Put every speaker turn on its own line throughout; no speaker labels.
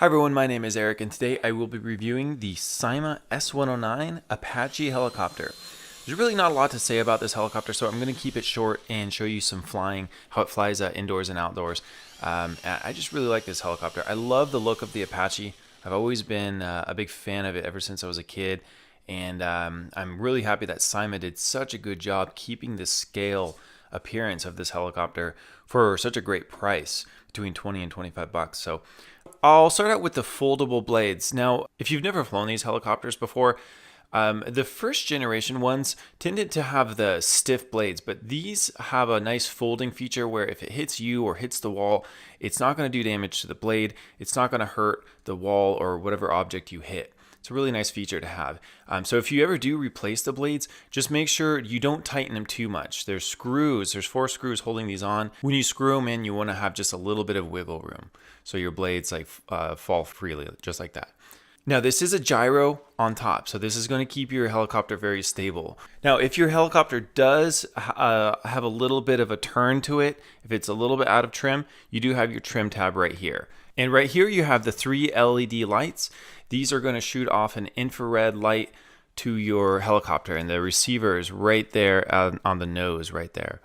Hi everyone, my name is Eric and today I will be reviewing the Syma S109 Apache helicopter. There's really not a lot to say about this helicopter, so I'm going to keep it short and show you some flying, how it flies indoors and outdoors. I just really like this helicopter. I love the look of the Apache. I've always been a big fan of it ever since I was a kid, and I'm really happy that Syma did such a good job keeping the scale appearance of this helicopter for such a great price, between 20 and 25 bucks. So I'll start out with the foldable blades. Now, if you've never flown these helicopters before, the first generation ones tended to have the stiff blades, but these have a nice folding feature where if it hits you or hits the wall, it's not going to do damage to the blade. It's not going to hurt the wall or whatever object you hit. It's a really nice feature to have. So if you ever do replace the blades, just make sure you don't tighten them too much. There's 4 screws holding these on. When you screw them in, you want to have just a little bit of wiggle room, so your blades fall freely, just like that. Now this is a gyro on top, so this is going to keep your helicopter very stable. Now if your helicopter does have a little bit of a turn to it, if it's a little bit out of trim, you do have your trim tab right here. And right here you have the 3 LED lights. These are going to shoot off an infrared light to your helicopter, and the receiver is right there on the nose right there.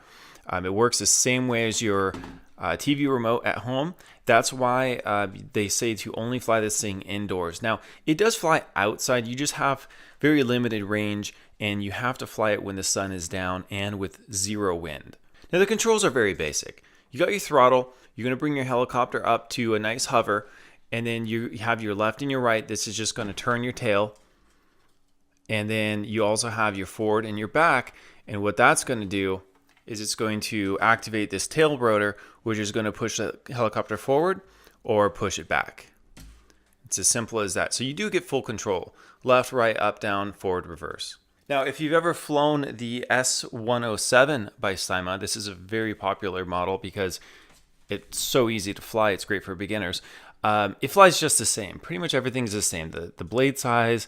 It works the same way as your TV remote at home. That's why they say to only fly this thing indoors. Now, it does fly outside. You just have very limited range, and you have to fly it when the sun is down and with 0 wind. Now, the controls are very basic. You got your throttle. You're going to bring your helicopter up to a nice hover, and then you have your left and your right. This is just going to turn your tail. And then you also have your forward and your back. And what that's going to do is it's going to activate this tail rotor, which is going to push the helicopter forward or push it back. It's as simple as that. So you do get full control. Left, right, up, down, forward, reverse. Now, if you've ever flown the S107 by Syma, this is a very popular model because it's so easy to fly. It's great for beginners. It flies just the same. Pretty much everything's the same. The blade size,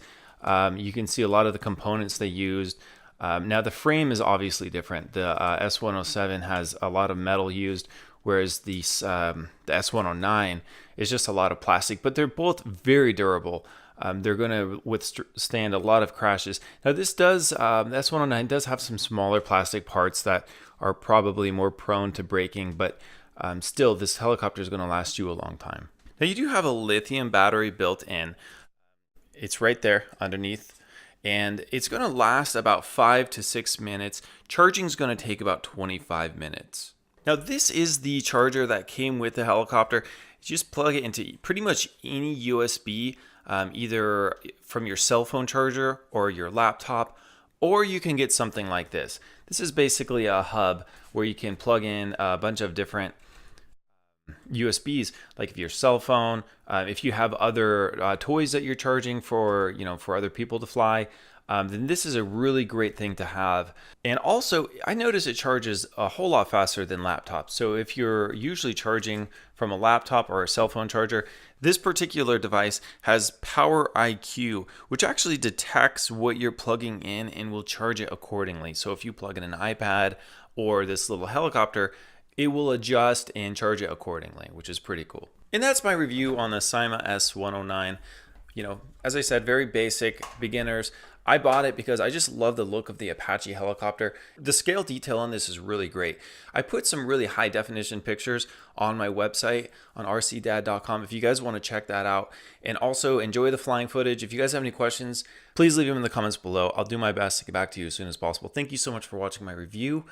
you can see a lot of the components they used. Now the frame is obviously different. The S107 has a lot of metal used, whereas the S109 is just a lot of plastic, but they're both very durable. They're going to withstand a lot of crashes. Now this does, the S109 does have some smaller plastic parts that are probably more prone to breaking, but still this helicopter is going to last you a long time. Now you do have a lithium battery built in. It's right there underneath. And it's going to last about 5 to 6 minutes. Charging is going to take about 25 minutes. Now this is the charger that came with the helicopter. You just plug it into pretty much any USB, either from your cell phone charger or your laptop, or you can get something like this. This is basically a hub where you can plug in a bunch of different USBs, like if your cell phone, if you have other toys that you're charging for, for other people to fly, then this is a really great thing to have. And also, I notice it charges a whole lot faster than laptops. So if you're usually charging from a laptop or a cell phone charger, this particular device has Power IQ, which actually detects what you're plugging in and will charge it accordingly. So if you plug in an iPad or this little helicopter, it will adjust and charge it accordingly, which is pretty cool. And that's my review on the Syma S109. As I said, very basic, beginners. I bought it because I just love the look of the Apache helicopter. The scale detail on this is really great. I put some really high definition pictures on my website on rcdad.com if you guys want to check that out. And also enjoy the flying footage. If you guys have any questions, please leave them in the comments below. I'll do my best to get back to you as soon as possible. Thank you so much for watching my review.